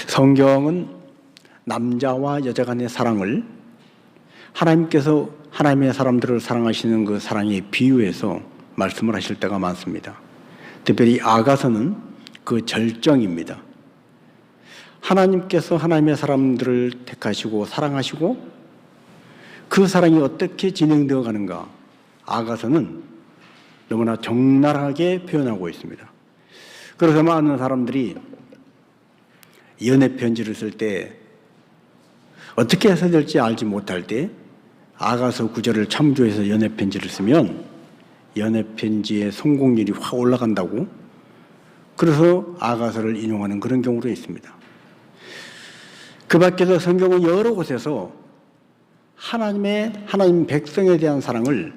성경은 남자와 여자 간의 사랑을 하나님께서 하나님의 사람들을 사랑하시는 그 사랑에 비유해서 말씀을 하실 때가 많습니다. 특별히 아가서는 그 절정입니다. 하나님께서 하나님의 사람들을 택하시고 사랑하시고 그 사랑이 어떻게 진행되어 가는가, 아가서는 너무나 적나라하게 표현하고 있습니다. 그래서 많은 사람들이 연애 편지를 쓸 때 어떻게 해서 될지 알지 못할 때 아가서 구절을 참조해서 연애 편지를 쓰면 연애 편지의 성공률이 확 올라간다고, 그래서 아가서를 인용하는 그런 경우도 있습니다. 그 밖에서 성경은 여러 곳에서 하나님 백성에 대한 사랑을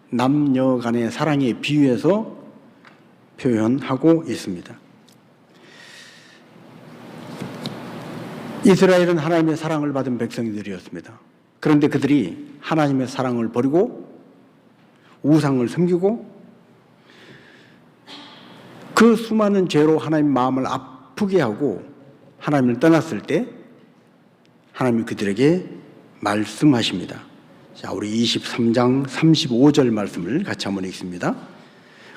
남녀 간의 사랑에 비유해서 표현하고 있습니다. 이스라엘은 하나님의 사랑을 받은 백성들이었습니다. 그런데 그들이 하나님의 사랑을 버리고 우상을 섬기고 그 수많은 죄로 하나님 마음을 아프게 하고 하나님을 떠났을 때 하나님이 그들에게 말씀하십니다. 자, 우리 23장 35절 말씀을 같이 한번 읽습니다.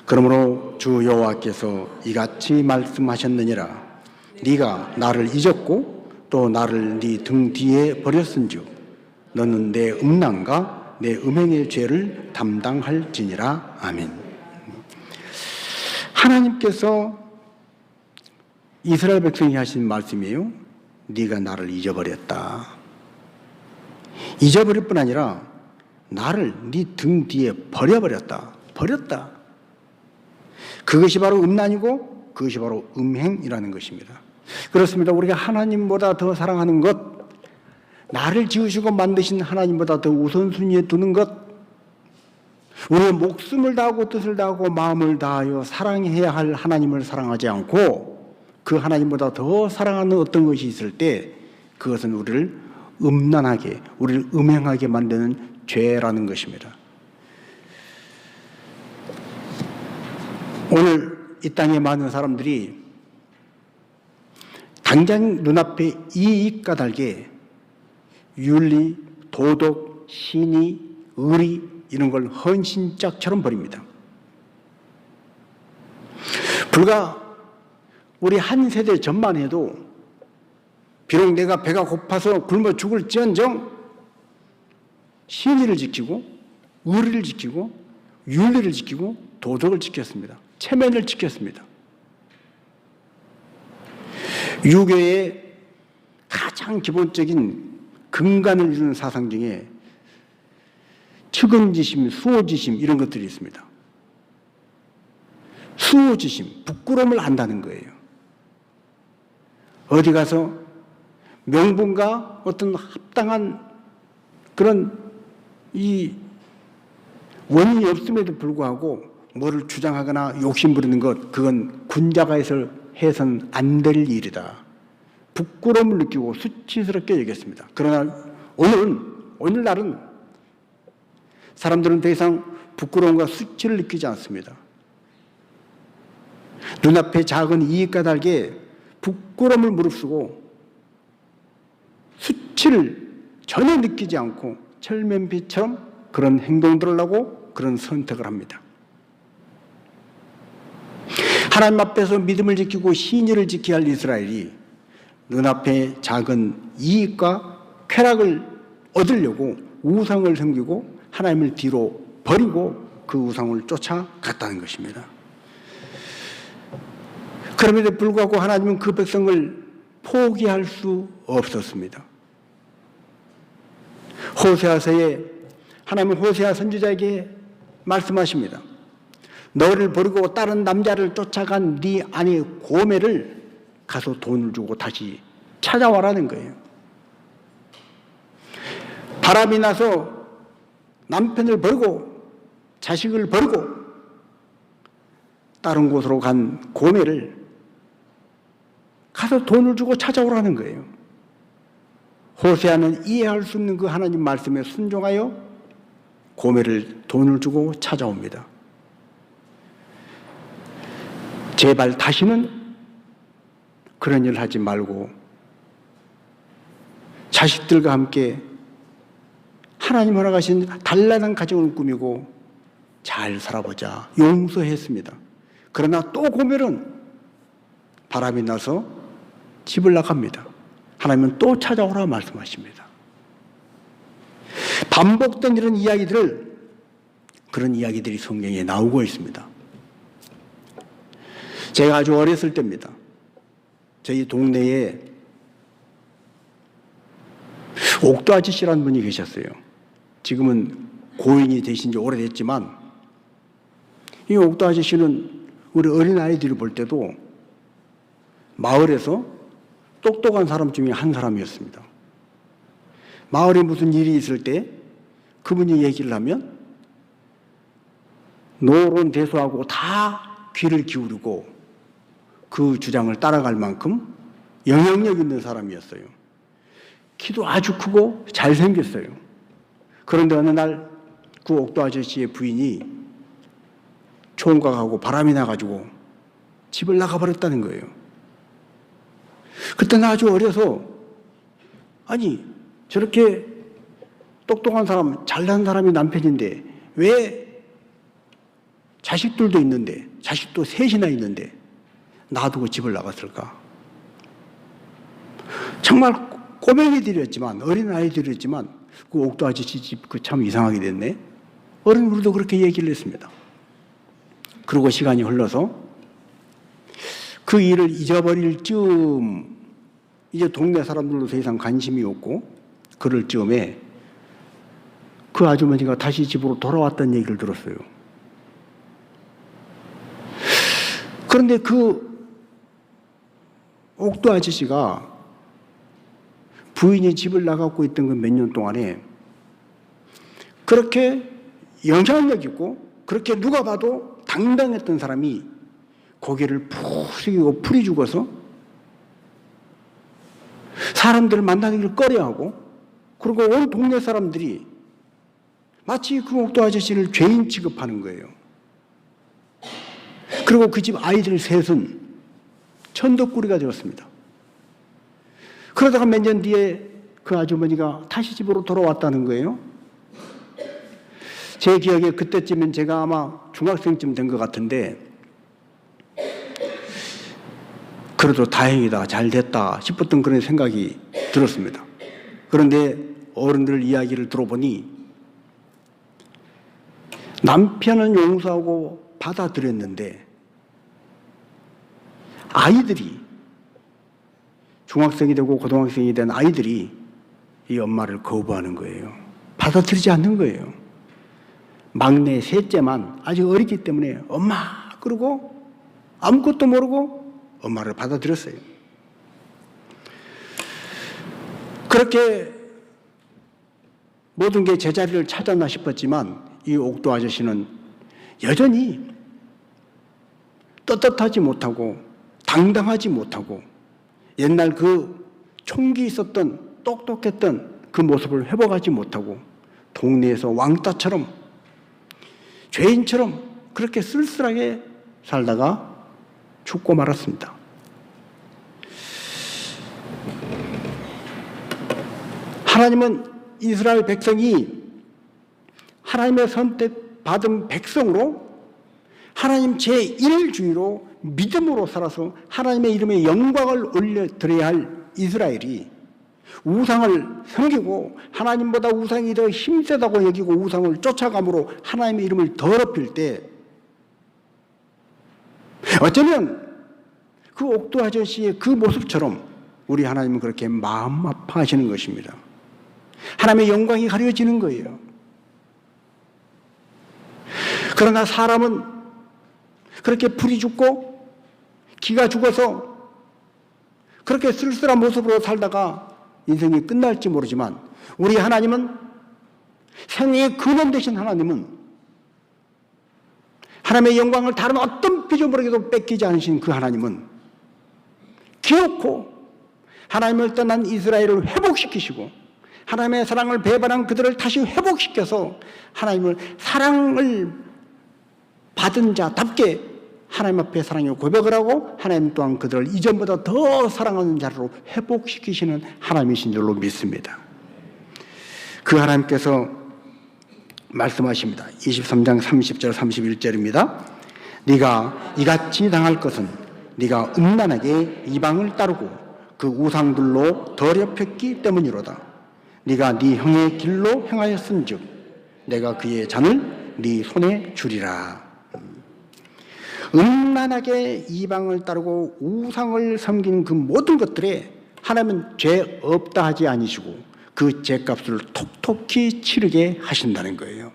그러므로 주 여호와께서 이같이 말씀하셨느니라. 네가 나를 잊었고 또 나를 네 등 뒤에 버렸은즉 너는 내 음란과 내 음행의 죄를 담당할지니라. 아멘. 하나님께서 이스라엘 백성이 하신 말씀이에요. 네가 나를 잊어버렸다. 잊어버릴 뿐 아니라 나를 네 등 뒤에 버렸다. 그것이 바로 음란이고 그것이 바로 음행이라는 것입니다. 그렇습니다. 우리가 하나님보다 더 사랑하는 것, 나를 지으시고 만드신 하나님보다 더 우선순위에 두는 것, 우리의 목숨을 다하고 뜻을 다하고 마음을 다하여 사랑해야 할 하나님을 사랑하지 않고 그 하나님보다 더 사랑하는 어떤 것이 있을 때 그것은 우리를 음란하게, 우리를 음행하게 만드는 죄라는 것입니다. 오늘 이 땅에 많은 사람들이 당장 눈앞에 이익과 달게 윤리, 도덕, 신의, 의리 이런 걸 헌신짝처럼 버립니다. 불과 우리 한 세대 전만 해도 비록 내가 배가 고파서 굶어 죽을지언정 신의를 지키고 의리를 지키고 윤리를 지키고 도덕을 지켰습니다. 체면을 지켰습니다. 유교의 가장 기본적인 근간을 이루는 사상 중에 측은지심, 수호지심 이런 것들이 있습니다. 수호지심, 부끄러움을 안다는 거예요. 어디 가서 명분과 어떤 합당한 그런 이 원인이 없음에도 불구하고 뭐를 주장하거나 욕심부리는 것, 그건 군자가 해서는 안 될 일이다. 부끄러움을 느끼고 수치스럽게 여겼습니다. 그러나 오늘날은 사람들은 더 이상 부끄러움과 수치를 느끼지 않습니다. 눈앞에 작은 이익과 달게 부끄러움을 무릅쓰고 수치를 전혀 느끼지 않고 철면피처럼 그런 행동들을 하고 그런 선택을 합니다. 하나님 앞에서 믿음을 지키고 신의를 지켜야 할 이스라엘이 눈앞에 작은 이익과 쾌락을 얻으려고 우상을 섬기고 하나님을 뒤로 버리고 그 우상을 쫓아갔다는 것입니다. 그럼에도 불구하고 하나님은 그 백성을 포기할 수 없었습니다. 호세아서에 하나님은 호세아 선지자에게 말씀하십니다. 너를 버리고 다른 남자를 쫓아간 네 아내 고멜을 가서 돈을 주고 다시 찾아와라는 거예요. 바람이 나서 남편을 버리고 자식을 버리고 다른 곳으로 간 고멜을 가서 돈을 주고 찾아오라는 거예요. 호세아는 이해할 수 없는 그 하나님 말씀에 순종하여 고멜을 돈을 주고 찾아옵니다. 제발 다시는 그런 일 하지 말고 자식들과 함께 하나님 허락하신 단란한 가정을 꾸미고 잘 살아보자 용서했습니다. 그러나 또 고면은 바람이 나서 집을 나갑니다. 하나님은 또 찾아오라 말씀하십니다. 반복된 이런 이야기들을, 그런 이야기들이 성경에 나오고 있습니다. 제가 아주 어렸을 때입니다. 저희 동네에 옥도 아저씨라는 분이 계셨어요. 지금은 고인이 되신 지 오래됐지만 이 옥도 아저씨는 우리 어린아이들이 볼 때도 마을에서 똑똑한 사람 중에 한 사람이었습니다. 마을에 무슨 일이 있을 때 그분이 얘기를 하면 노론대소하고 다 귀를 기울이고 그 주장을 따라갈 만큼 영향력 있는 사람이었어요. 키도 아주 크고 잘생겼어요. 그런데 어느 날 그 옥도 아저씨의 부인이 총각하고 바람이 나가지고 집을 나가버렸다는 거예요. 그때는 아주 어려서 아니 저렇게 똑똑한 사람, 잘난 사람이 남편인데 왜 자식들도 있는데, 자식도 셋이나 있는데 놔두고 집을 나갔을까? 정말 꼬맹이들이었지만, 어린아이들이었지만 그 옥도 아저씨 집 그 참 이상하게 됐네. 어른들도 그렇게 얘기를 했습니다. 그리고 시간이 흘러서 그 일을 잊어버릴 즈음, 이제 동네 사람들도 더 이상 관심이 없고 그럴 즈음에 그 아주머니가 다시 집으로 돌아왔다는 얘기를 들었어요. 그런데 그 옥도 아저씨가 부인이 집을 나가고 있던 그 몇 년 동안에 그렇게 영향력 있고 그렇게 누가 봐도 당당했던 사람이 고개를 푹 숙이고 풀이 죽어서 사람들을 만나기를 꺼려하고, 그리고 온 동네 사람들이 마치 그 옥도 아저씨를 죄인 취급하는 거예요. 그리고 그 집 아이들 셋은 천덕꾸리가 되었습니다. 그러다가 몇 년 뒤에 그 아주머니가 다시 집으로 돌아왔다는 거예요. 제 기억에 그때쯤엔 제가 아마 중학생쯤 된 것 같은데, 그래도 다행이다, 잘 됐다 싶었던 그런 생각이 들었습니다. 그런데 어른들 이야기를 들어보니 남편은 용서하고 받아들였는데 아이들이, 중학생이 되고 고등학생이 된 아이들이 이 엄마를 거부하는 거예요. 받아들이지 않는 거예요. 막내 셋째만 아직 어리기 때문에 엄마 그러고 아무것도 모르고 엄마를 받아들였어요. 그렇게 모든 게 제자리를 찾았나 싶었지만 이 옥도 아저씨는 여전히 떳떳하지 못하고 당당하지 못하고 옛날 그 총기 있었던 똑똑했던 그 모습을 회복하지 못하고 동네에서 왕따처럼 죄인처럼 그렇게 쓸쓸하게 살다가 죽고 말았습니다. 하나님은 이스라엘 백성이 하나님의 선택받은 백성으로 하나님 제1주의로 믿음으로 살아서 하나님의 이름에 영광을 올려드려야 할 이스라엘이 우상을 섬기고 하나님보다 우상이 더 힘세다고 여기고 우상을 쫓아감으로 하나님의 이름을 더럽힐 때 어쩌면 그 옥도 아저씨의 그 모습처럼 우리 하나님은 그렇게 마음 아파하시는 것입니다. 하나님의 영광이 가려지는 거예요. 그러나 사람은 그렇게 풀이 죽고 기가 죽어서 그렇게 쓸쓸한 모습으로 살다가 인생이 끝날지 모르지만 우리 하나님은, 생애의 근원 되신 하나님은 하나님의 영광을 다른 어떤 피조물에게도 뺏기지 않으신 그 하나님은 기어코 하나님을 떠난 이스라엘을 회복시키시고 하나님의 사랑을 배반한 그들을 다시 회복시켜서 하나님을 사랑을 받은 자답게 하나님 앞에 사랑의 고백을 하고 하나님 또한 그들을 이전보다 더 사랑하는 자로 회복시키시는 하나님이신 줄로 믿습니다. 그 하나님께서 말씀하십니다. 23장 30절 31절입니다. 네가 이같이 당할 것은 네가 음란하게 이방을 따르고 그 우상들로 더럽혔기 때문이로다. 네가 네 형의 길로 행하였은즉 내가 그의 잔을 네 손에 주리라. 음란하게 이방을 따르고 우상을 섬기는 그 모든 것들에 하나님은 죄 없다 하지 아니시고 그 죄값을 톡톡히 치르게 하신다는 거예요.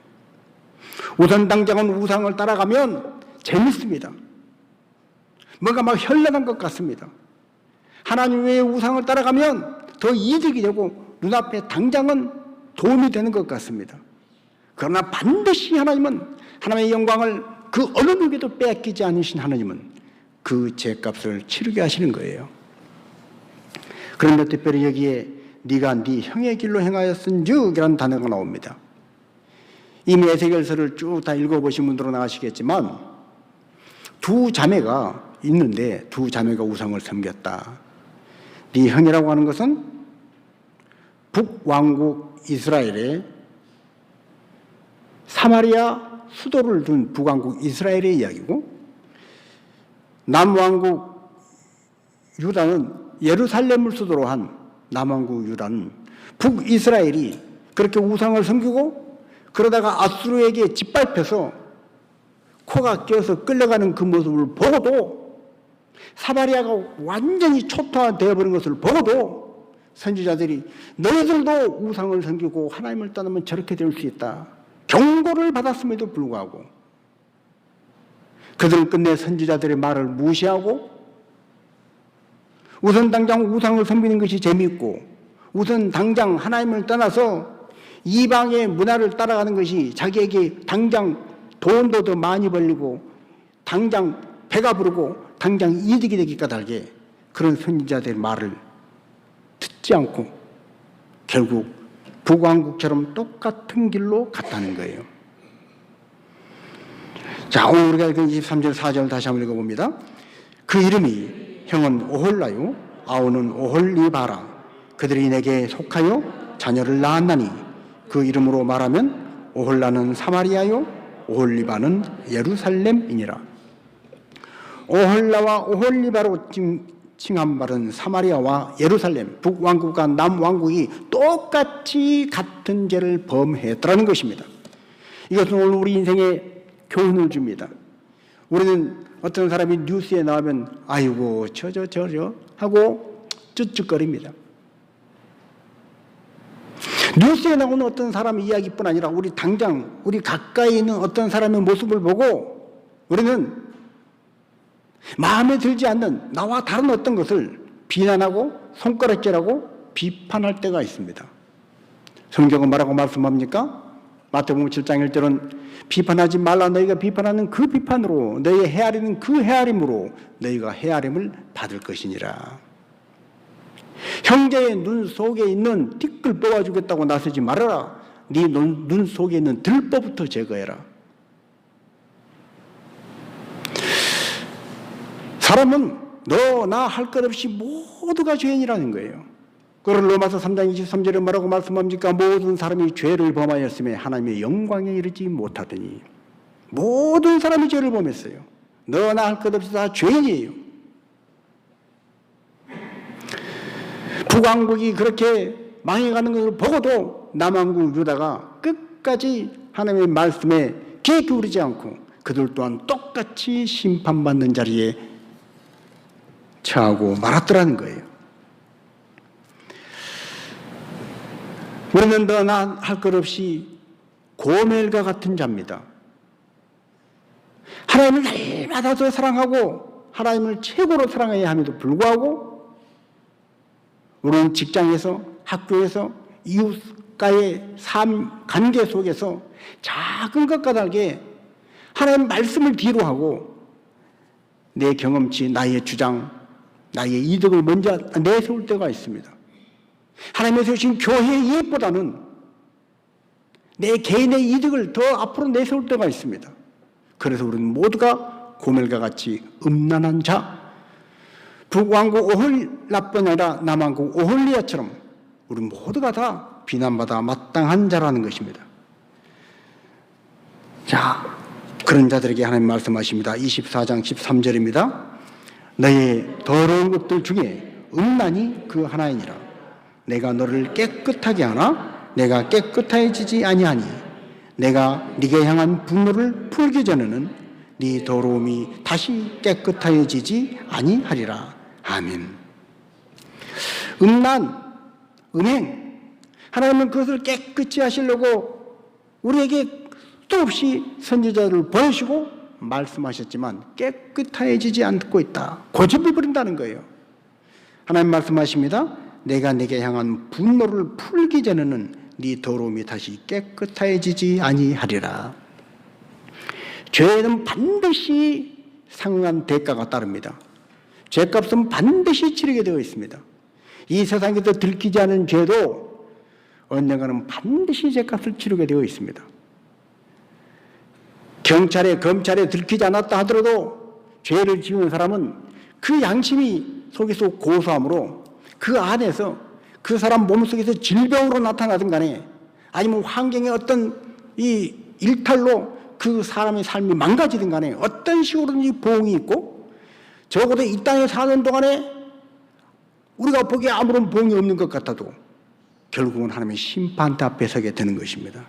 우선 당장은 우상을 따라가면 재밌습니다. 뭔가 막 현란한 것 같습니다. 하나님 외의 우상을 따라가면 더 이득이 되고 눈앞에 당장은 도움이 되는 것 같습니다. 그러나 반드시 하나님은 하나님의 영광을 그 어느 누구에도 빼앗기지 않으신 하나님은 그 죄값을 치르게 하시는 거예요. 그런데 특별히 여기에 네가 네 형의 길로 행하였은즉 이라는 단어가 나옵니다. 이미 에스겔서를 쭉 다 읽어보신 분들은 아시겠지만 두 자매가 있는데 두 자매가 우상을 섬겼다. 네 형이라고 하는 것은 북왕국 이스라엘의 사마리아 수도를 둔 북왕국 이스라엘의 이야기고, 남왕국 유다는 예루살렘을 수도로 한 남왕국 유다는 북이스라엘이 그렇게 우상을 섬기고 그러다가 아수르에게 짓밟혀서 코가 끼어서 끌려가는 그 모습을 보고도, 사마리아가 완전히 초토화되어 버린 것을 보고도 선지자들이 너희들도 우상을 섬기고 하나님을 떠나면 저렇게 될 수 있다 경고를 받았음에도 불구하고 그들은 끝내 선지자들의 말을 무시하고 우선 당장 우상을 섬기는 것이 재미있고 우선 당장 하나님을 떠나서 이방의 문화를 따라가는 것이 자기에게 당장 돈도 더 많이 벌리고 당장 배가 부르고 당장 이득이 되기 까닭에 그런 선지자들의 말을 듣지 않고 결국 북왕국처럼 똑같은 길로 갔다는 거예요. 자, 오늘 우리가 23절 4절 다시 한번 읽어봅니다. 그 이름이 형은 오홀라요 아우는 오홀리바라. 그들이 내게 속하여 자녀를 낳았나니 그 이름으로 말하면 오홀라는 사마리아요 오홀리바는 예루살렘이니라. 오홀라와 오홀리바로 칭한 바는 사마리아와 예루살렘, 북왕국과 남왕국이 똑같이 같은 죄를 범했다는 것입니다. 이것은 오늘 우리 인생에 교훈을 줍니다. 우리는 어떤 사람이 뉴스에 나오면 아이고 저저 하고 쯧쯧거립니다. 뉴스에 나오는 어떤 사람의 이야기뿐 아니라 우리 당장 우리 가까이 있는 어떤 사람의 모습을 보고 우리는 마음에 들지 않는 나와 다른 어떤 것을 비난하고 손가락질하고 비판할 때가 있습니다. 성경은 뭐라고 말씀합니까? 마태복음 7장 1절은 비판하지 말라. 너희가 비판하는 그 비판으로 너희의 헤아리는 그 헤아림으로 너희가 헤아림을 받을 것이니라. 형제의 눈 속에 있는 티끌 뽑아주겠다고 나서지 말아라. 네 눈 속에 있는 들보부터 제거해라. 사람은 너나 할 것 없이 모두가 죄인이라는 거예요. 그걸 로마서 3장 23절에 뭐라고 말씀합니까? 모든 사람이 죄를 범하였음에 하나님의 영광에 이르지 못하더니. 모든 사람이 죄를 범했어요. 너나 할 것 없이 다 죄인이에요. 북왕국이 그렇게 망해가는 것을 보고도 남왕국 유다가 끝까지 하나님의 말씀에 귀 기울이지 않고 그들 또한 똑같이 심판받는 자리에 처하고 말았더라는 거예요. 우리는 너나 할 것 없이 고멜과 같은 자입니다. 하나님을 날마다 더 사랑하고 하나님을 최고로 사랑해야 함에도 불구하고 우리는 직장에서 학교에서 이웃과의 삶 관계 속에서 작은 것과 다르게 하나님 말씀을 뒤로 하고 내 경험치, 나의 주장, 나의 이득을 먼저 내세울 때가 있습니다. 하나님의 세우신 교회의 이익보다는 내 개인의 이득을 더 앞으로 내세울 때가 있습니다. 그래서 우리는 모두가 고멜과 같이 음란한 자, 북왕국 오홀라뿐 아니라 남왕국 오홀리야처럼 우리 모두가 다 비난받아 마땅한 자라는 것입니다. 자, 그런 자들에게 하나님 말씀하십니다. 24장 13절입니다. 너의 더러운 것들 중에 음란이 그 하나이니라. 내가 너를 깨끗하게 하나 내가 깨끗해지지 아니하니 내가 네게 향한 분노를 풀기 전에는 네 더러움이 다시 깨끗해지지 아니하리라. 아멘. 음란, 음행, 하나님은 그것을 깨끗이 하시려고 우리에게 수없이 선지자들을 보내시고 말씀하셨지만 깨끗해지지 않고 있다. 고집을 부린다는 거예요. 하나님 말씀하십니다. 내가 네게 향한 분노를 풀기 전에는 네 더러움이 다시 깨끗해지지 아니하리라. 죄는 반드시 상응한 대가가 따릅니다. 죄값은 반드시 치르게 되어 있습니다. 이 세상에서 들키지 않은 죄도 언젠가는 반드시 죄값을 치르게 되어 있습니다. 경찰에 검찰에 들키지 않았다 하더라도 죄를 지은 사람은 그 양심이 속에서 고소함으로 그 안에서 그 사람 몸속에서 질병으로 나타나든 간에 아니면 환경의 어떤 이 일탈로 그 사람의 삶이 망가지든 간에 어떤 식으로든지 보응이 있고 적어도 이 땅에 사는 동안에 우리가 보기에 아무런 보응이 없는 것 같아도 결국은 하나님의 심판대 앞에 서게 되는 것입니다.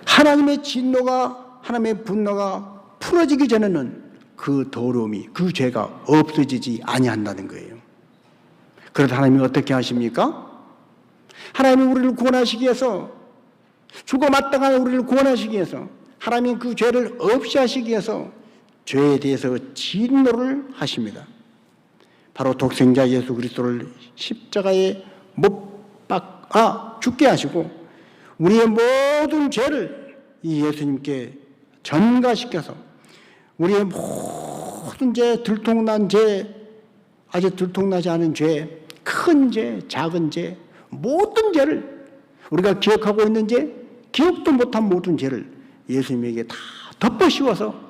하나님의 진노가 하나님의 분노가 풀어지기 전에는 그 더러움이 그 죄가 없어지지 아니한다는 거예요. 그래서 하나님이 어떻게 하십니까? 하나님이 우리를 구원하시기 위해서 죽어 마땅한 우리를 구원하시기 위해서 하나님이 그 죄를 없이 하시기 위해서 죄에 대해서 진노를 하십니다. 바로 독생자 예수 그리스도를 십자가에 못 박아 죽게 하시고 우리의 모든 죄를 이 예수님께 전가시켜서 우리의 모든 죄, 들통난 죄, 아직 들통나지 않은 죄, 큰 죄, 작은 죄, 모든 죄를 우리가 기억하고 있는 죄, 기억도 못한 모든 죄를 예수님에게 다 덮어 씌워서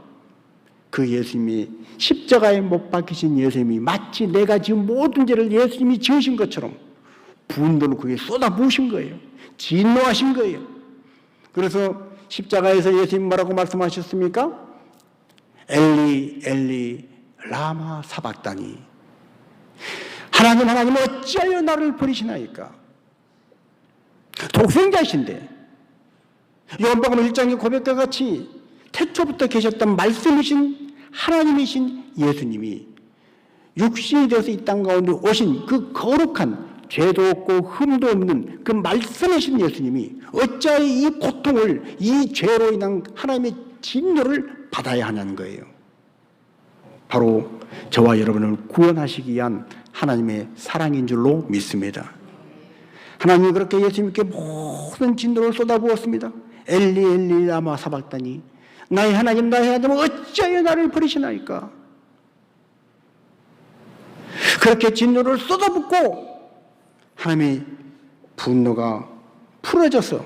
그 예수님이 십자가에 못 박히신 예수님이 마치 내가 지은 모든 죄를 예수님이 지으신 것처럼 분노를 그게 쏟아부으신 거예요. 진노하신 거예요. 그래서 십자가에서 예수님 뭐라고 말씀하셨습니까? 엘리 엘리 라마 사박다니, 하나님 하나님 어찌하여 나를 버리시나이까. 독생자이신데 요한복음 1장의 고백과 같이 태초부터 계셨던 말씀이신 하나님이신 예수님이 육신이 되어서 이 땅 가운데 오신 그 거룩한 죄도 없고 흠도 없는 그 말씀이신 예수님이 어찌하여 이 고통을, 이 죄로 인한 하나님의 진노를 받아야 하냐는 거예요. 바로 저와 여러분을 구원하시기 위한 하나님의 사랑인 줄로 믿습니다. 하나님이 그렇게 예수님께 모든 진노를 쏟아부었습니다. 엘리 엘리 라마 사박다니, 나의 하나님 나의 하나님 어찌하여 나를 버리시나이까. 그렇게 진노를 쏟아붓고 하나님의 분노가 풀어져서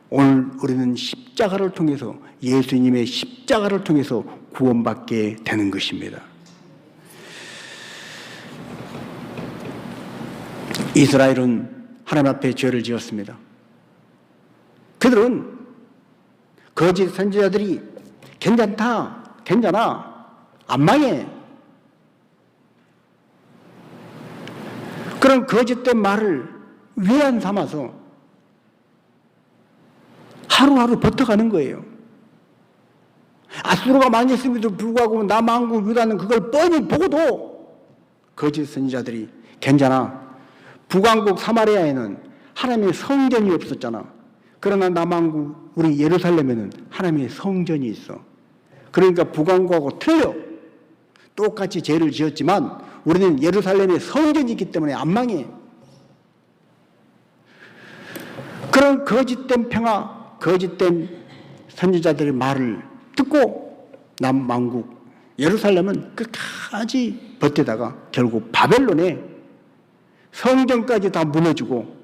오늘 우리는 십자가를 통해서, 예수님의 십자가를 통해서 구원받게 되는 것입니다. 이스라엘은 하나님 앞에 죄를 지었습니다. 그들은 거짓 선지자들이 괜찮다, 괜찮아, 안 망해, 그런 거짓된 말을 위안 삼아서 하루하루 버텨가는 거예요. 아수르가 망했음에도 불구하고 남왕국 유다는 그걸 뻔히 보고도 거짓 선지자들이 괜찮아, 북왕국 사마리아에는 하나님의 성전이 없었잖아. 그러나 남왕국 우리 예루살렘에는 하나님의 성전이 있어. 그러니까 북왕국하고 틀려. 똑같이 죄를 지었지만 우리는 예루살렘에 성전이 있기 때문에 안 망해. 그런 거짓된 평화, 거짓된 선지자들의 말을 듣고 남왕국 예루살렘은 끝까지 버티다가 결국 바벨론에 성전까지 다 무너지고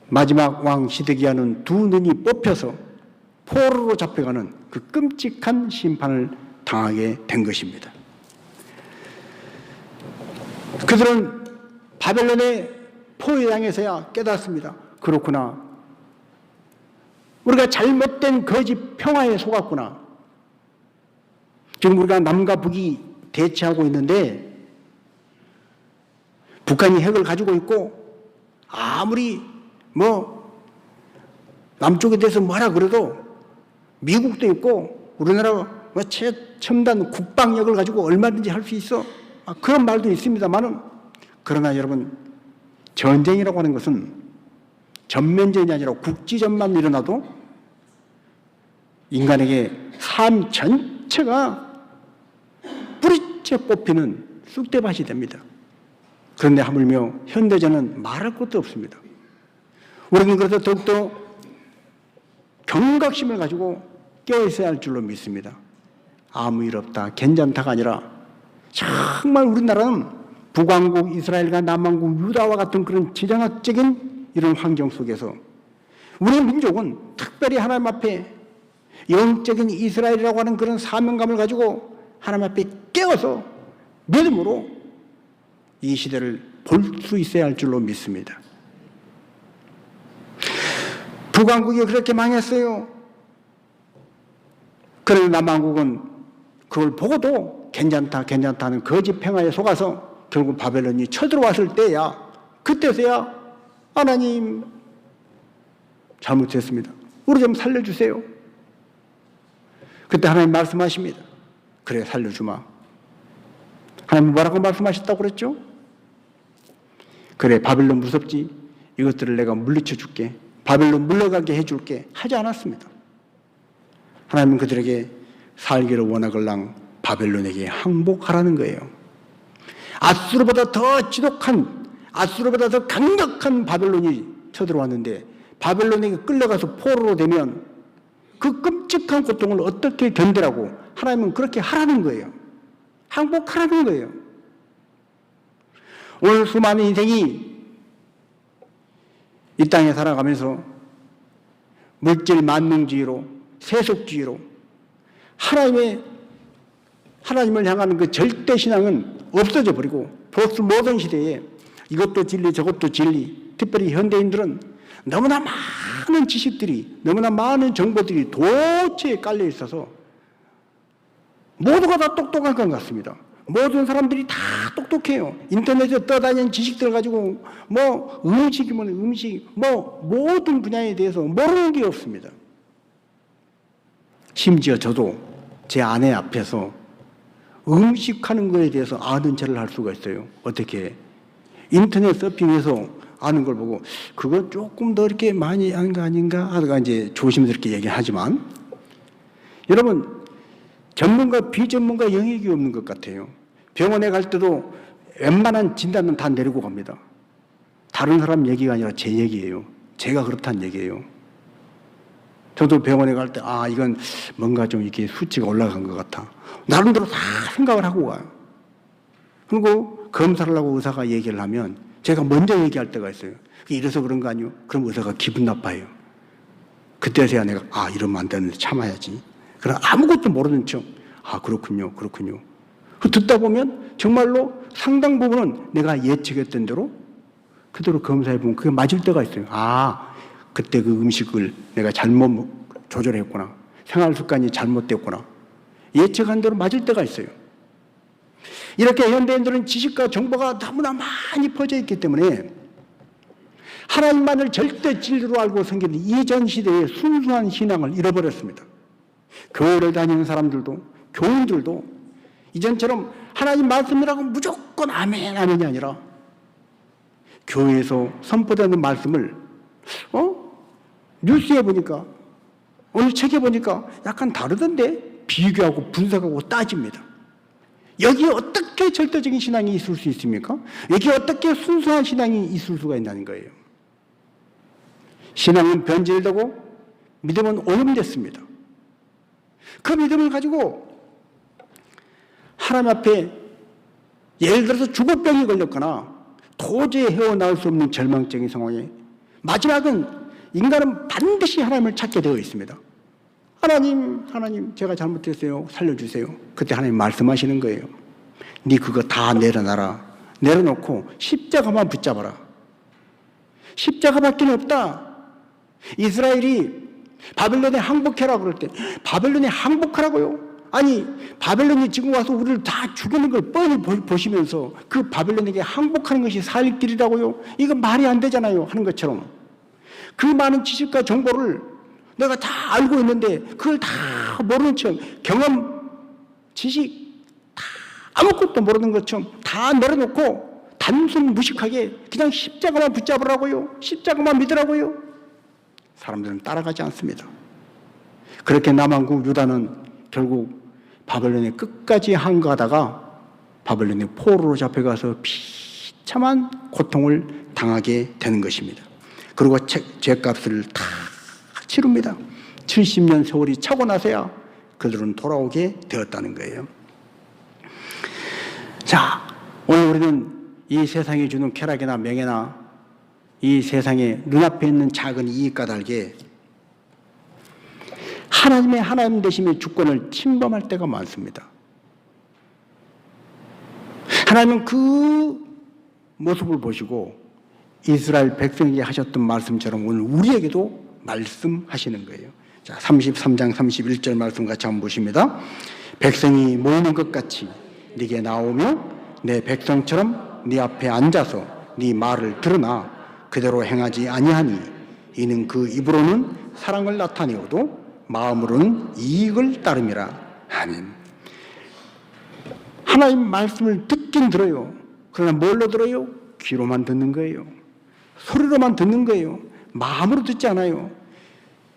마지막 왕 시드기야는 두 눈이 뽑혀서 포로로 잡혀가는 그 끔찍한 심판을 당하게 된 것입니다. 그들은 바벨론의 포위당에서야 깨닫습니다. 그렇구나. 우리가 잘못된 거짓 평화에 속았구나. 지금 우리가 남과 북이 대치하고 있는데 북한이 핵을 가지고 있고 아무리 남쪽에 대해서 뭐라 그래도 미국도 있고 우리나라 최첨단 국방력을 가지고 얼마든지 할 수 있어. 그런 말도 있습니다만은 그러나 여러분 전쟁이라고 하는 것은 전면전이 아니라 국지전만 일어나도 인간에게 삶 전체가 뿌리째 뽑히는 쑥대밭이 됩니다. 그런데 하물며 현대전은 말할 것도 없습니다. 우리는 그래서 더욱더 경각심을 가지고 깨어있어야 할 줄로 믿습니다. 아무 일 없다, 괜찮다가 아니라 정말 우리나라는 북왕국 이스라엘과 남왕국 유다와 같은 그런 지정학적인 이런 환경 속에서 우리 민족은 특별히 하나님 앞에 영적인 이스라엘이라고 하는 그런 사명감을 가지고 하나님 앞에 깨어서 믿음으로 이 시대를 볼 수 있어야 할 줄로 믿습니다. 북왕국이 그렇게 망했어요. 그런데 남왕국은 그걸 보고도 괜찮다는 거짓 평화에 속아서 결국 바벨론이 쳐들어왔을 때야, 그때서야 하나님 잘못했습니다. 우리 좀 살려주세요. 그때 하나님 말씀하십니다. 그래, 살려주마. 하나님 뭐라고 말씀하셨다고 그랬죠? 그래, 바벨론 무섭지? 이것들을 내가 물리쳐 줄게. 바벨론 물러가게 해줄게. 하지 않았습니다. 하나님은 그들에게 살기를 원하걸랑 바벨론에게 항복하라는 거예요. 아수르보다 더 지독한, 아수르보다 더 강력한 바벨론이 쳐들어왔는데 바벨론에게 끌려가서 포로로 되면 그 끔찍한 고통을 어떻게 견디라고 하나님은 그렇게 하라는 거예요. 항복하라는 거예요. 오늘 수많은 인생이 이 땅에 살아가면서 물질 만능주의로, 세속주의로 하나님을 향하는 그 절대신앙은 없어져 버리고 포스트 모던 시대에 이것도 진리 저것도 진리, 특별히 현대인들은 너무나 많은 지식들이, 너무나 많은 정보들이 도처에 깔려 있어서 모두가 다 똑똑한 것 같습니다. 모든 사람들이 다 똑똑해요. 인터넷에 떠다니는 지식들 가지고 음식이면 음식, 모든 분야에 대해서 모르는 게 없습니다. 심지어 저도 제 아내 앞에서 음식하는 거에 대해서 아는 체를 할 수가 있어요. 어떻게? 인터넷 서핑해서 아는 걸 보고 그거 조금 더 이렇게 많이 하는 거 아닌가 하다가 이제 조심스럽게 얘기하지만 여러분, 전문가 비전문가 영역이 없는 것 같아요. 병원에 갈 때도 웬만한 진단은 다 내리고 갑니다. 다른 사람 얘기가 아니라 제 얘기예요. 제가 그렇다는 얘기예요. 저도 병원에 갈 때 이건 뭔가 좀 이렇게 수치가 올라간 것 같아. 나름대로 다 생각을 하고 가요. 그리고 검사를 하고 의사가 얘기를 하면 제가 먼저 얘기할 때가 있어요. 이래서 그런 거 아니요? 그럼 의사가 기분 나빠요. 그때서야 내가 이러면 안 되는데 참아야지. 그럼 아무것도 모르는 척 그렇군요. 듣다 보면 정말로 상당 부분은 내가 예측했던 대로 그대로 검사해 보면 그게 맞을 때가 있어요. 그때 그 음식을 내가 잘못 조절했구나. 생활 습관이 잘못됐구나. 예측한 대로 맞을 때가 있어요. 이렇게 현대인들은 지식과 정보가 너무나 많이 퍼져 있기 때문에 하나님만을 절대 진리로 알고 섬기는 이전 시대의 순수한 신앙을 잃어버렸습니다. 교회를 다니는 사람들도, 교인들도 이전처럼 하나님 말씀이라고 무조건 아멘이 아니라 교회에서 선포되는 말씀을 뉴스에 보니까, 오늘 책에 보니까 약간 다르던데 비교하고 분석하고 따집니다. 여기에 어떻게 절대적인 신앙이 있을 수 있습니까? 여기에 어떻게 순수한 신앙이 있을 수가 있다는 거예요. 신앙은 변질되고 믿음은 오염됐습니다. 그 믿음을 가지고 하나님 앞에 예를 들어서 죽어병이 걸렸거나 도저히 헤어나올 수 없는 절망적인 상황에 마지막은 인간은 반드시 하나님을 찾게 되어 있습니다. 하나님 제가 잘못했어요. 살려주세요. 그때 하나님 말씀하시는 거예요. 네 그거 다 내려놔라. 내려놓고 십자가만 붙잡아라. 십자가밖에 없다. 이스라엘이 바벨론에 항복해라 그럴 때 바벨론에 항복하라고요? 아니 바벨론이 지금 와서 우리를 다 죽이는 걸 뻔히 보시면서 그 바벨론에게 항복하는 것이 살 길이라고요? 이거 말이 안 되잖아요. 하는 것처럼 그 많은 지식과 정보를 내가 다 알고 있는데 그걸 다 모르는 척 경험, 지식 다 아무것도 모르는 것처럼 다 내려놓고 단순 무식하게 그냥 십자가만 붙잡으라고요? 십자가만 믿으라고요? 사람들은 따라가지 않습니다. 그렇게 남한국 유다는 결국 바벨론에 끝까지 항거하다가 바벨론의 포로로 잡혀가서 비참한 고통을 당하게 되는 것입니다. 그리고 죄값을 다 치릅니다. 70년 세월이 차고 나서야 그들은 돌아오게 되었다는 거예요. 자, 오늘 우리는 이 세상이 주는 쾌락이나 명예나 이 세상에 눈앞에 있는 작은 이익과 달게 하나님의 하나님 되심의 주권을 침범할 때가 많습니다. 하나님은 그 모습을 보시고 이스라엘 백성에게 하셨던 말씀처럼 오늘 우리에게도 말씀하시는 거예요. 자, 33장 31절 말씀 같이 한번 보십니다. 백성이 모이는 것 같이 네게 나오며 내 백성처럼 네 앞에 앉아서 네 말을 들으나 그대로 행하지 아니하니 이는 그 입으로는 사랑을 나타내어도 마음으로는 이익을 따름이라. 아멘. 하나님 말씀을 듣긴 들어요. 그러나 뭘로 들어요? 귀로만 듣는 거예요. 소리로만 듣는 거예요. 마음으로 듣지 않아요.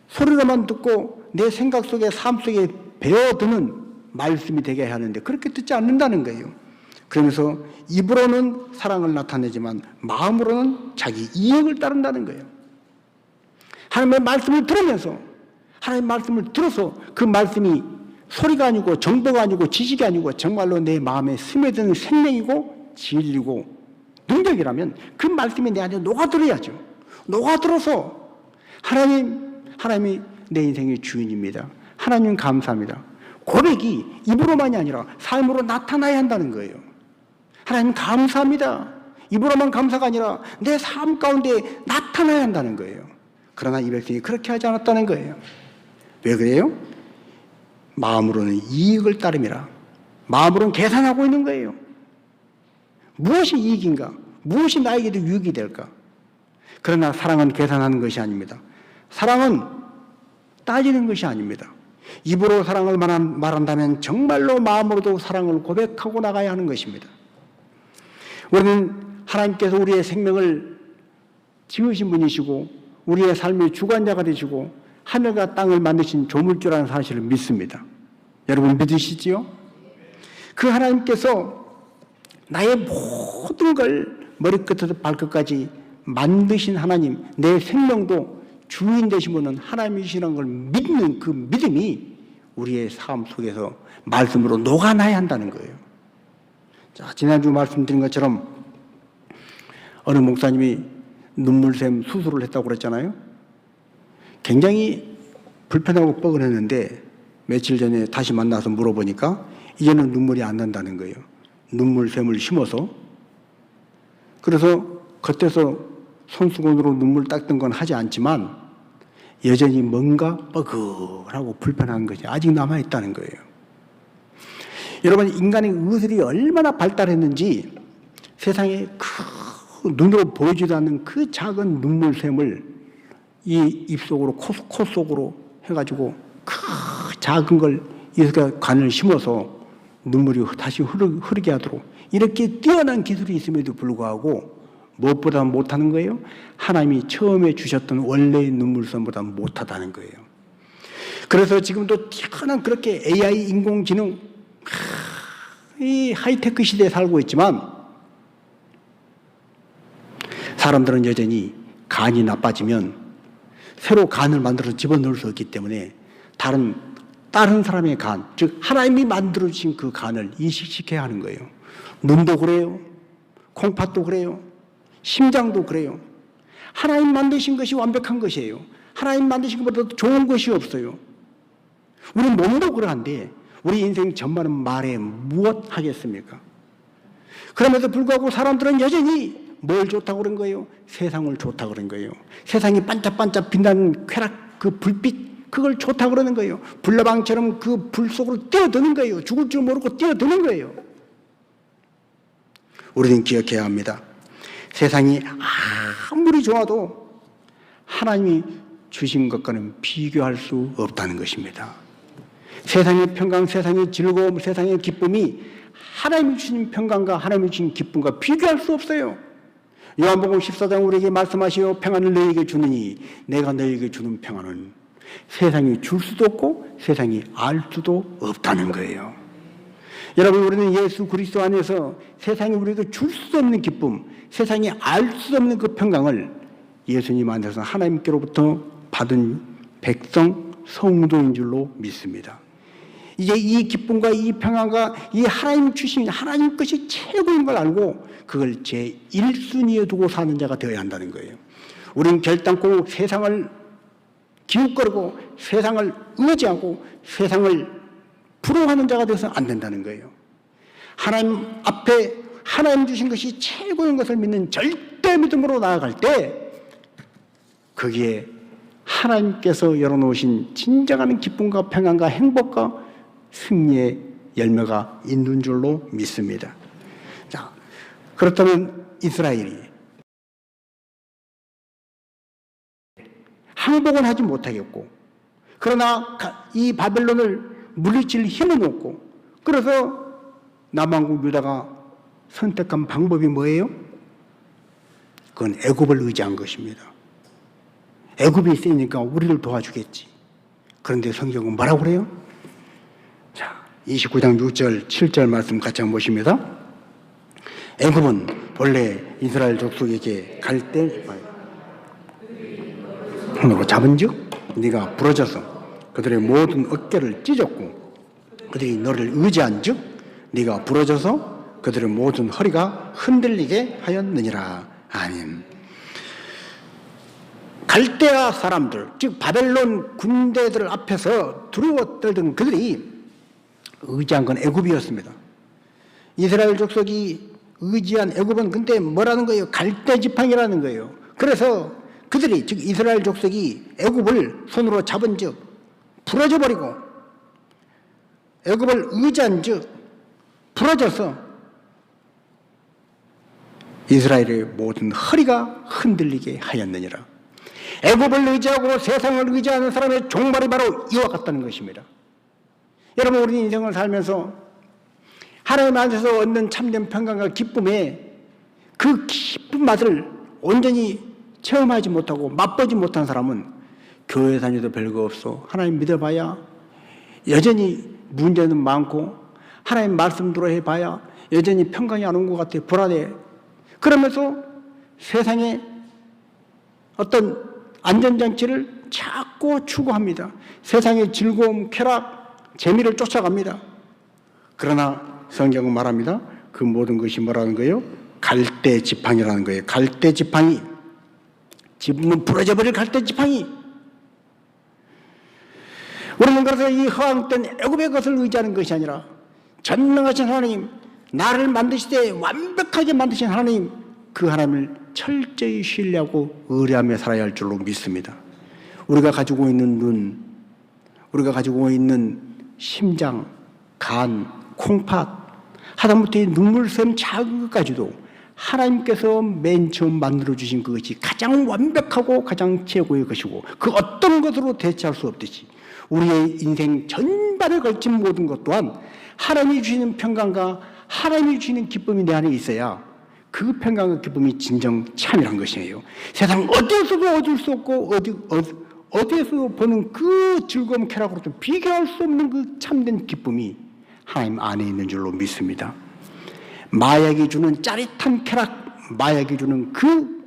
소리로만 듣고 내 생각 속에 삶 속에 배어드는 말씀이 되게 하는데 그렇게 듣지 않는다는 거예요. 그러면서 입으로는 사랑을 나타내지만 마음으로는 자기 이익을 따른다는 거예요. 하나님의 말씀을 들으면서 하나님의 말씀을 들어서 그 말씀이 소리가 아니고 정보가 아니고 지식이 아니고 정말로 내 마음에 스며드는 생명이고 진리고 능력이라면 그 말씀이 내 안에 녹아들어야죠. 녹아들어서 하나님이 내 인생의 주인입니다. 하나님 감사합니다. 고백이 입으로만이 아니라 삶으로 나타나야 한다는 거예요. 하나님 감사합니다. 입으로만 감사가 아니라 내 삶 가운데 나타나야 한다는 거예요. 그러나 이 백성이 그렇게 하지 않았다는 거예요. 왜 그래요? 마음으로는 이익을 따름이라. 마음으로는 계산하고 있는 거예요. 무엇이 이익인가? 무엇이 나에게도 유익이 될까? 그러나 사랑은 계산하는 것이 아닙니다. 사랑은 따지는 것이 아닙니다. 입으로 사랑을 말한다면 정말로 마음으로도 사랑을 고백하고 나가야 하는 것입니다. 우리는 하나님께서 우리의 생명을 지으신 분이시고 우리의 삶의 주관자가 되시고 하늘과 땅을 만드신 조물주라는 사실을 믿습니다. 여러분 믿으시지요? 그 하나님께서 나의 모든 걸 머리끝에서 발끝까지 만드신 하나님, 내 생명도 주인 되신 분은 하나님이시라는 걸 믿는 그 믿음이 우리의 삶 속에서 말씀으로 녹아나야 한다는 거예요. 자, 지난주 말씀드린 것처럼 어느 목사님이 눈물샘 수술을 했다고 그랬잖아요. 굉장히 불편하고 뻐근했는데 며칠 전에 다시 만나서 물어보니까 이제는 눈물이 안 난다는 거예요. 눈물샘을 심어서. 그래서 겉에서 손수건으로 눈물 닦던 건 하지 않지만 여전히 뭔가 뻐근하고 불편한 것이 아직 남아있다는 거예요. 여러분, 인간의 의술이 얼마나 발달했는지 세상에 그 눈으로 보이지도 않는 그 작은 눈물샘을 이 입속으로 코 속으로 해가지고 그 작은 걸 이렇게 관을 심어서 눈물이 다시 흐르게 하도록 이렇게 뛰어난 기술이 있음에도 불구하고 무엇보다 못하는 거예요? 하나님이 처음에 주셨던 원래의 눈물샘보다 못하다는 거예요. 그래서 지금도 뛰어난 그렇게 AI 인공지능 이 하이테크 시대에 살고 있지만 사람들은 여전히 간이 나빠지면 새로 간을 만들어서 집어넣을 수 없기 때문에 다른 사람의 간, 즉 하나님이 만들어주신 그 간을 이식시켜야 하는 거예요. 눈도 그래요. 콩팥도 그래요. 심장도 그래요. 하나님 만드신 것이 완벽한 것이에요. 하나님 만드신 것보다 좋은 것이 없어요. 우리 몸도 그러한데 우리 인생 전반은 말에 무엇 하겠습니까? 그럼에도 불구하고 사람들은 여전히 뭘 좋다고 그런 거예요? 세상을 좋다고 그런 거예요. 세상이 반짝반짝 빛나는 쾌락, 그 불빛, 그걸 좋다고 그러는 거예요. 불나방처럼 그 불 속으로 뛰어드는 거예요. 죽을 줄 모르고 뛰어드는 거예요. 우리는 기억해야 합니다. 세상이 아무리 좋아도 하나님이 주신 것과는 비교할 수 없다는 것입니다. 세상의 평강, 세상의 즐거움, 세상의 기쁨이 하나님이 주신 평강과 하나님이 주신 기쁨과 비교할 수 없어요. 요한복음 14장 우리에게 말씀하시오. 평안을 너희에게 주느니 내가 너희에게 주는 평안은 세상이 줄 수도 없고 세상이 알 수도 없다는 거예요. 여러분, 우리는 예수 그리스도 안에서 세상이 우리에게 줄 수 없는 기쁨, 세상이 알 수 없는 그 평강을 예수님 안에서 하나님께로부터 받은 백성, 성도인 줄로 믿습니다. 이제 이 기쁨과 이 평안과 이 하나님 주신 하나님 것이 최고인 걸 알고 그걸 제 1순위에 두고 사는 자가 되어야 한다는 거예요. 우리는 결단코 세상을 기웃거리고 세상을 의지하고 세상을 부러워하는 자가 되어서 안 된다는 거예요. 하나님 앞에 하나님 주신 것이 최고인 것을 믿는 절대 믿음으로 나아갈 때 거기에 하나님께서 열어놓으신 진정한 기쁨과 평안과 행복과 승리의 열매가 있는 줄로 믿습니다. 자, 그렇다면 이스라엘이 항복은 하지 못하겠고, 그러나 이 바벨론을 물리칠 힘은 없고, 그래서 남왕국 유다가 선택한 방법이 뭐예요? 그건 애굽을 의지한 것입니다. 애굽이 있으니까 우리를 도와주겠지. 그런데 성경은 뭐라고 그래요? 자, 29장 6절, 7절 말씀 같이 한번 보십니다. 애굽은 본래 이스라엘 족속에게 갈 때 손으로 잡은즉 네가 부러져서 그들의 모든 어깨를 찢었고 그들이 너를 의지한즉 네가 부러져서 그들의 모든 허리가 흔들리게 하였느니라. 아멘. 갈대아 사람들, 즉 바벨론 군대들 앞에서 두려워 떨던 그들이 의지한 건 애굽이었습니다. 이스라엘 족속이 의지한 애굽은 근데 뭐라는 거예요? 갈대 지팡이라는 거예요. 그래서 그들이, 즉 이스라엘 족속이 애굽을 손으로 잡은 즉 부러져 버리고 애굽을 의지한 즉 부러져서 이스라엘의 모든 허리가 흔들리게 하였느니라. 애굽을 의지하고 세상을 의지하는 사람의 종말이 바로 이와 같다는 것입니다. 여러분, 우리 인생을 살면서 하나님 안에서 얻는 참된 평강과 기쁨의 그 기쁜 맛을 온전히 체험하지 못하고 맛보지 못한 사람은 교회 다녀도 별거 없어, 하나님 믿어봐야 여전히 문제는 많고 하나님 말씀 들어 해봐야 여전히 평강이 안 온 것 같아, 불안해. 그러면서 세상에 어떤 안전장치를 자꾸 추구합니다. 세상의 즐거움, 쾌락, 재미를 쫓아갑니다. 그러나 성경은 말합니다. 그 모든 것이 뭐라는 거예요? 갈대 지팡이라는 거예요. 갈대 지팡이. 집으면 부러져버릴 갈대 지팡이. 우리는 그래서 이 허황된 애굽의 것을 의지하는 것이 아니라 전능하신 하나님, 나를 만드시되 완벽하게 만드신 하나님, 그 하나님을 철저히 신뢰하고 의뢰하며 살아야 할 줄로 믿습니다. 우리가 가지고 있는 눈, 우리가 가지고 있는 심장, 간, 콩팥, 하다못해 눈물샘 작은 것까지도 하나님께서 맨 처음 만들어주신 그것이 가장 완벽하고 가장 최고의 것이고 그 어떤 것으로 대체할 수 없듯이 우리의 인생 전반에 걸친 모든 것 또한 하나님이 주시는 평강과 하나님이 주시는 기쁨이 내 안에 있어야 그 평강과 기쁨이 진정 참이란 것이에요. 세상 어디에서도 얻을 수 없고 어디에서 보는 그 즐거움 쾌락으로도 비교할 수 없는 그 참된 기쁨이 하나님 안에 있는 줄로 믿습니다. 마약이 주는 짜릿한 쾌락, 마약이 주는 그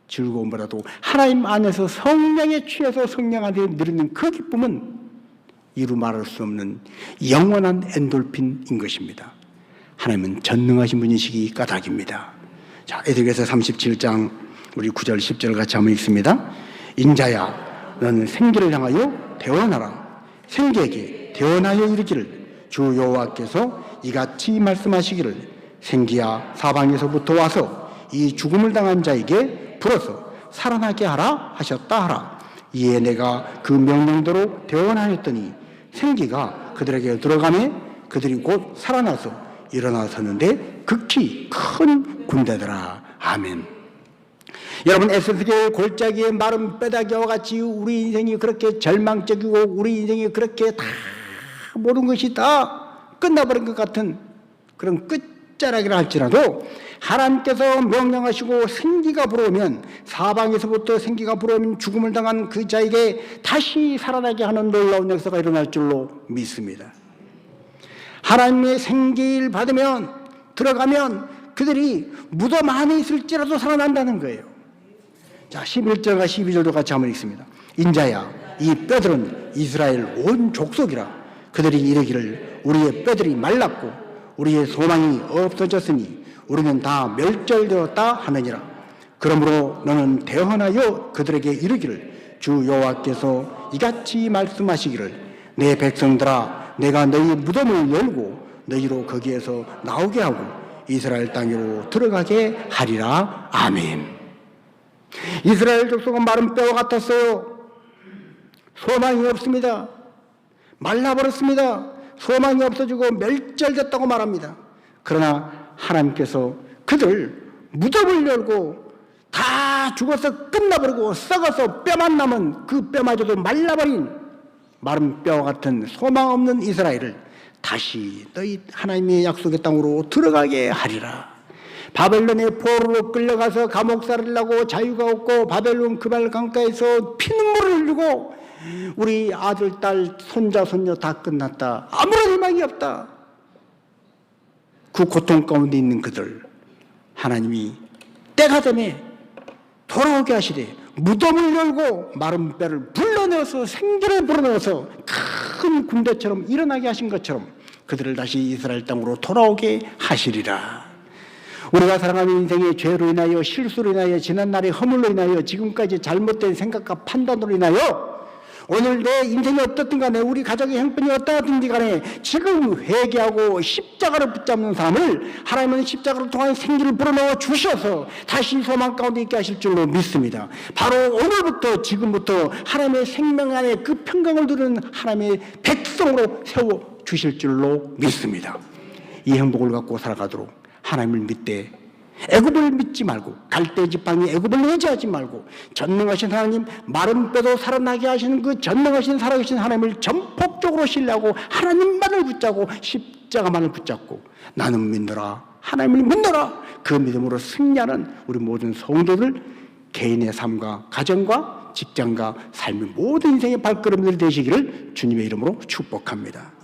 즐거움보다도 하나님 안에서 성령에 취해서 성령 안에 누리는 그 기쁨은 이루 말할 수 없는 영원한 엔돌핀인 것입니다. 하나님은 전능하신 분이시기 까닭입니다. 자, 에스겔서 37장 우리 9절 10절 같이 한번 읽습니다. 인자야, 너는 생기를 향하여 대언하라. 생기에게 대언하여 이르기를 주 여호와께서 이같이 말씀하시기를 생기야 사방에서부터 와서 이 죽음을 당한 자에게 불어서 살아나게 하라 하셨다 하라. 이에 내가 그 명령대로 대언하였더니 생기가 그들에게 들어가매 그들이 곧 살아나서 일어나서는데 극히 큰 군대더라. 아멘. 여러분, 에스겔 골짜기의 마른 뼈다귀와 같이 우리 인생이 그렇게 절망적이고 우리 인생이 그렇게 다 모든 것이 다 끝나버린 것 같은 그런 끝자락이라 할지라도 하나님께서 명령하시고 생기가 불어오면, 사방에서부터 생기가 불어오면 죽음을 당한 그 자에게 다시 살아나게 하는 놀라운 역사가 일어날 줄로 믿습니다. 하나님의 생기를 받으면, 들어가면 그들이 무덤 안에 있을지라도 살아난다는 거예요. 자, 11절과 12절도 같이 한번 읽습니다. 인자야, 이 뼈들은 이스라엘 온 족속이라. 그들이 이르기를 우리의 뼈들이 말랐고 우리의 소망이 없어졌으니 우리는 다 멸절되었다 하느니라. 그러므로 너는 대언하여 그들에게 이르기를 주 여호와께서 이같이 말씀하시기를 내 백성들아, 내가 너희 무덤을 열고 너희로 거기에서 나오게 하고 이스라엘 땅으로 들어가게 하리라. 아멘. 이스라엘 족속은 마른 뼈와 같았어요. 소망이 없습니다. 말라버렸습니다. 소망이 없어지고 멸절됐다고 말합니다. 그러나 하나님께서 그들 무덤을 열고 다 죽어서 끝나버리고 썩어서 뼈만 남은 그 뼈마저도 말라버린 마른 뼈와 같은 소망 없는 이스라엘을 다시 너희 하나님의 약속의 땅으로 들어가게 하리라. 바벨론의 포로로 끌려가서 감옥살이를 하고 자유가 없고 바벨론 그발 강가에서 피눈물을 흘리고 우리 아들, 딸, 손자, 손녀 다 끝났다. 아무런 희망이 없다. 그 고통 가운데 있는 그들, 하나님이 때가 되매 돌아오게 하시되 무덤을 열고 마른 뼈를 불러내어서 생기를 불어넣어서 큰 군대처럼 일어나게 하신 것처럼 그들을 다시 이스라엘 땅으로 돌아오게 하시리라. 우리가 살아가는 인생의 죄로 인하여, 실수로 인하여, 지난날의 허물로 인하여, 지금까지 잘못된 생각과 판단으로 인하여 오늘 내 인생이 어떻든 간에, 우리 가족의 형편이 어떠하든지 간에 지금 회개하고 십자가를 붙잡는 사람을 하나님은 십자가를 통한 생기를 불어넣어 주셔서 다시 소망 가운데 있게 하실 줄로 믿습니다. 바로 오늘부터, 지금부터 하나님의 생명 안에 그 평강을 누리는 하나님의 백성으로 세워 주실 줄로 믿습니다. 이 행복을 갖고 살아가도록 하나님을 믿되 애굽을 믿지 말고, 갈대 지팡이 애굽을 의지하지 말고 전능하신 하나님, 마른 뼈도 살아나게 하시는 그 전능하신 살아계신 하나님을 전폭적으로 신뢰하고 하나님만을 붙잡고 십자가만을 붙잡고 나는 믿노라, 하나님을 믿노라, 그 믿음으로 승리하는 우리 모든 성도들, 개인의 삶과 가정과 직장과 삶의 모든 인생의 발걸음들 되시기를 주님의 이름으로 축복합니다.